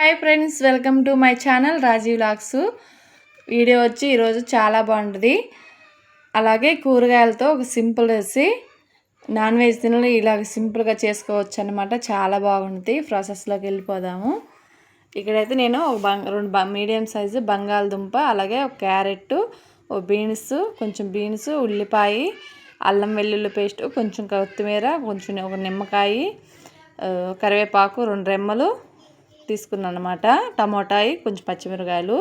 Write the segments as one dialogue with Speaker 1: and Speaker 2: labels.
Speaker 1: Hi friends, welcome to my channel Rajiv vlogs. Video వచ్చి ఈరోజు చాలా బాగుంటుంది. అలాగే కూరగాయలతో ఒక సింపుల్ రెసిపీ, నాన్ వెజ్ తినలు ఇలాగ సింపుల్గా చేసుకోవచ్చు అనమాట. చాలా బాగుంటుంది. ప్రాసెస్లోకి వెళ్ళిపోదాము. ఇక్కడైతే నేను రెండు మీడియం సైజు బంగాళదుంప, అలాగే ఒక క్యారెట్, ఒక బీన్స్, ఉల్లిపాయ, అల్లం వెల్లుల్లి పేస్ట్, కొంచెం కొత్తిమీర, కొంచెం ఒక నిమ్మకాయ, కరివేపాకు 2 రెమ్మలు తీసుకున్నాను అనమాట. టమోటాయి, కొంచెం పచ్చిమిరకాయలు,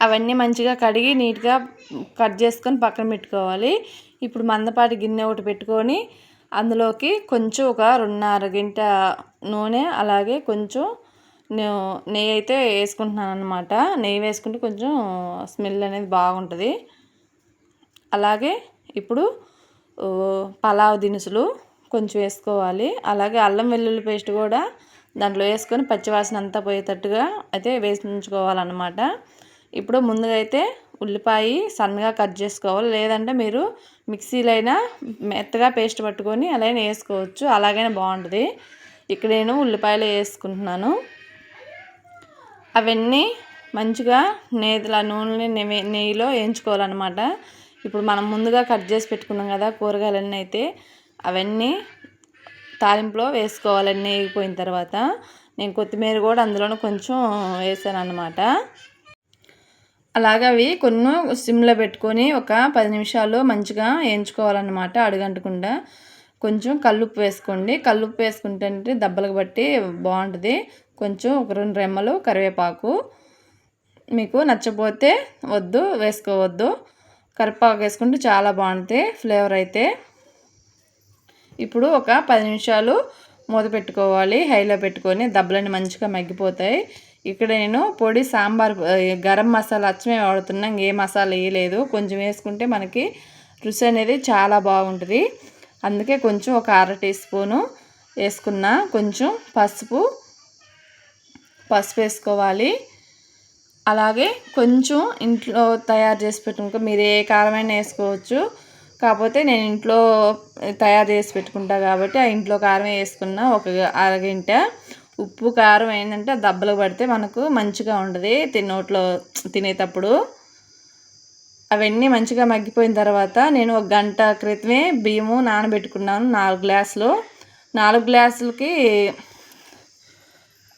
Speaker 1: అవన్నీ మంచిగా కడిగి నీట్గా కట్ చేసుకొని పక్కన పెట్టుకోవాలి. ఇప్పుడు మందపాటి గిన్నె ఒకటి పెట్టుకొని అందులోకి కొంచెం ఒక 2.5 గంట నూనె, అలాగే కొంచెం నెయ్యి అయితే వేసుకుంటున్నాను అనమాట. నెయ్యి వేసుకుంటే కొంచెం స్మెల్ అనేది బాగుంటుంది. అలాగే ఇప్పుడు పలావ్ దినుసులు కొంచెం వేసుకోవాలి. అలాగే అల్లం వెల్లుల్లి పేస్ట్ కూడా దాంట్లో వేసుకొని పచ్చివాసన అంతా పోయేటట్టుగా అయితే వేసి ఉంచుకోవాలన్నమాట. ఇప్పుడు ముందుగా అయితే ఉల్లిపాయ సన్నగా కట్ చేసుకోవాలి, లేదంటే మీరు మిక్సీలో అయినా మెత్తగా పేస్ట్ పట్టుకొని అలాగే వేసుకోవచ్చు, అలాగైనా బాగుంటుంది. ఇక్కడ నేను ఉల్లిపాయలు వేసుకుంటున్నాను. అవన్నీ మంచిగా నెయ్యిలో వేయించుకోవాలన్నమాట. ఇప్పుడు మనం ముందుగా కట్ చేసి పెట్టుకున్నాం కదా కూరగాయలన్నీ, అయితే అవన్నీ తాలింపులో వేసుకోవాలన్నీ వేగిపోయిన తర్వాత. నేను కొత్తిమీర కూడా అందులోనే కొంచెం వేసాను అన్నమాట. అలాగే అవి కొన్ని సిమ్లో పెట్టుకొని ఒక 10 నిమిషాలు మంచిగా వేయించుకోవాలన్నమాట, అడుగంటకుండా. కొంచెం కల్లుప్పు వేసుకోండి. కల్లుప్పు వేసుకుంటే దెబ్బలకు బట్టి బాగుంటుంది. కొంచెం ఒక 2 రెమ్మలు కరివేపాకు, మీకు నచ్చపోతే వేసుకోవద్దు. కరివేపాకు వేసుకుంటే చాలా బాగుంటుంది ఫ్లేవర్ అయితే. ఇప్పుడు ఒక 10 నిమిషాలు మూత పెట్టుకోవాలి, హైలో పెట్టుకొని. దెబ్బలన్నీ మంచిగా మగ్గిపోతాయి. ఇక్కడ నేను పొడి సాంబార్ గరం మసాలా అచ్చమే వాడుతున్నా, ఇంకే మసాలా వేయలేదు. కొంచెం వేసుకుంటే మనకి రుచి అనేది చాలా బాగుంటుంది. అందుకే కొంచెం ఒక 1/2 టీ స్పూను వేసుకున్నా. కొంచెం పసుపు వేసుకోవాలి. అలాగే కొంచెం ఇంట్లో తయారు చేసి పెట్టుకుంటే మీరు ఏ కారమైనా వేసుకోవచ్చు. కాకపోతే నేను ఇంట్లో తయారు చేసి పెట్టుకుంటా కాబట్టి ఆ ఇంట్లో కారం వేసుకున్న. ఒక అరగంట ఉప్పు కారం ఏంటంటే దెబ్బలు పడితే మనకు మంచిగా ఉంటుంది నోట్లో తినేటప్పుడు. అవన్నీ మంచిగా మగ్గిపోయిన తర్వాత నేను 1 గంట క్రితమే బియ్యము నానబెట్టుకున్నాను. 4 గ్లాసులు. 4 గ్లాసులకి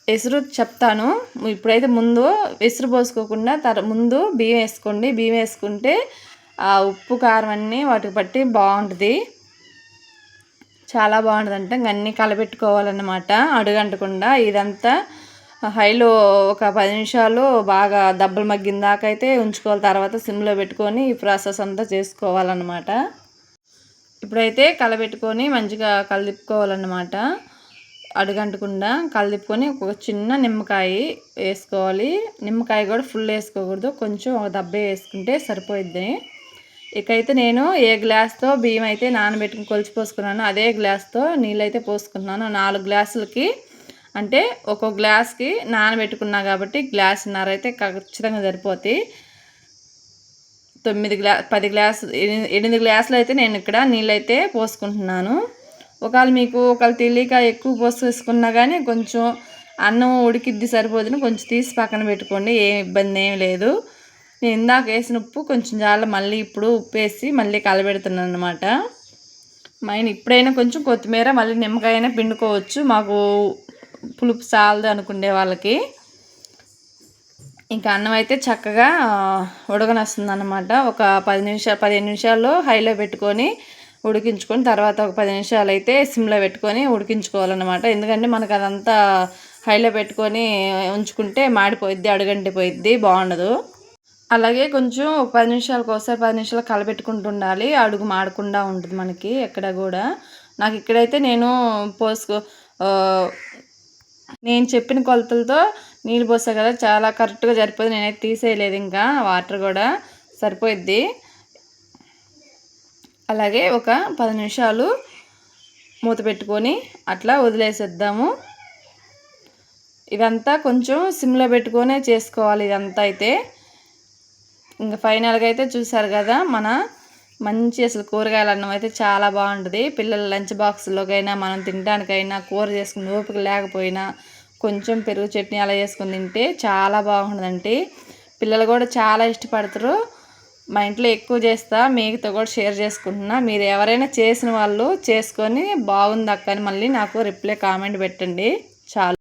Speaker 1: ఎసురు చెప్తాను. ఇప్పుడైతే ముందు ఎసురు పోసుకోకుండా ముందు బియ్యం వేసుకోండి. బియ్యం వేసుకుంటే ఆ ఉప్పు కారం అన్నీ వాటికి పట్టి బాగుంటుంది, చాలా బాగుంటుంది. అంటే అన్నీ కలబెట్టుకోవాలన్నమాట అడుగంటకుండా. ఇదంతా హైలో ఒక 10 నిమిషాలు బాగా దెబ్బలు మగ్గిన దాకా అయితే ఉంచుకోవాలి. తర్వాత సిమ్లో పెట్టుకొని ఈ ప్రాసెస్ అంతా చేసుకోవాలన్నమాట. ఇప్పుడైతే కలబెట్టుకొని మంచిగా కలిపుకోవాలన్నమాట, అడుగంటకుండా కలిపుకొని. ఒక చిన్న నిమ్మకాయ వేసుకోవాలి. నిమ్మకాయ కూడా ఫుల్ వేసుకోకూడదు, కొంచెం ఒక దెబ్బ వేసుకుంటే సరిపోయిద్ది. ఇకైతే నేను ఏ గ్లాస్తో బియ్యం అయితే నానబెట్టుకుని కొలిచి పోసుకున్నాను అదే గ్లాస్తో నీళ్ళు అయితే పోసుకుంటున్నాను. 4 గ్లాసులకి అంటే ఒక్కొక్క గ్లాస్కి నానబెట్టుకున్నా కాబట్టి గ్లాసున్నర అయితే ఖచ్చితంగా సరిపోతాయి. 10 గ్లాసులు 8 గ్లాసులు అయితే నేను ఇక్కడ నీళ్ళు అయితే పోసుకుంటున్నాను. ఒకవేళ తెలియక ఎక్కువ పోసుకున్నా కానీ కొంచెం అన్నం ఉడికిద్ది సరిపోతుంది, కొంచెం తీసి పక్కన పెట్టుకోండి, ఏం ఇబ్బంది ఏం లేదు. నేను ఇందాక వేసిన ఉప్పు కొంచెం చాలా, మళ్ళీ ఇప్పుడు ఉప్పు వేసి మళ్ళీ కలబెడుతున్నాను అనమాట. ఇప్పుడైనా కొంచెం కొత్తిమీర మళ్ళీ నిమ్మకాయ అయినా పిండుకోవచ్చు, మాకు పులుపు చాలదు అనుకునే వాళ్ళకి. ఇంకా అన్నం అయితే చక్కగా ఉడకనొస్తుంది అనమాట. ఒక 15 నిమిషాలు హైలో పెట్టుకొని ఉడికించుకొని తర్వాత ఒక 10 నిమిషాలు అయితే సిమ్లో పెట్టుకొని ఉడికించుకోవాలన్నమాట. ఎందుకంటే మనకు అదంతా హైలో పెట్టుకొని ఉంచుకుంటే మాడిపోయిద్ది, అడుగంటిపోయిద్ది, బాగుండదు. అలాగే కొంచెం 10 నిమిషాలకు ఒకసారి 10 నిమిషాలు కలబెట్టుకుంటూ ఉండాలి, అడుగు మాడకుండా ఉంటుంది మనకి ఎక్కడ కూడా. నాకు ఇక్కడైతే నేను నేను చెప్పిన కొలతలతో నీళ్ళు పోసా కదా, చాలా కరెక్ట్గా సరిపోయింది. నేనైతే తీసేయలేదు, ఇంకా వాటర్ కూడా సరిపోయిద్ది. అలాగే ఒక 10 నిమిషాలు మూత పెట్టుకొని అట్లా వదిలేసేద్దాము. ఇదంతా కొంచెం సిమ్లో పెట్టుకొనే చేసుకోవాలి ఇదంతా అయితే. ఇంకా ఫైనల్గా అయితే చూసారు కదా, మన మంచి అసలు కూరగాయల అన్నం అయితే చాలా బాగుంటుంది. పిల్లల లంచ్ బాక్స్లోకైనా మనం తినడానికైనా కూర చేసుకుని ఓపిక లేకపోయినా కొంచెం పెరుగు చట్నీ అలా చేసుకొని తింటే చాలా బాగుంటుందండి. పిల్లలు కూడా చాలా ఇష్టపడతారు. మా ఇంట్లో ఎక్కువ చేస్తా, మీతో కూడా షేర్ చేసుకుంటున్నా. మీరు ఎవరైనా చేసిన వాళ్ళు చేసుకొని బాగుంది అక్క అని మళ్ళీ నాకు రిప్లై కామెంట్ పెట్టండి. చాలా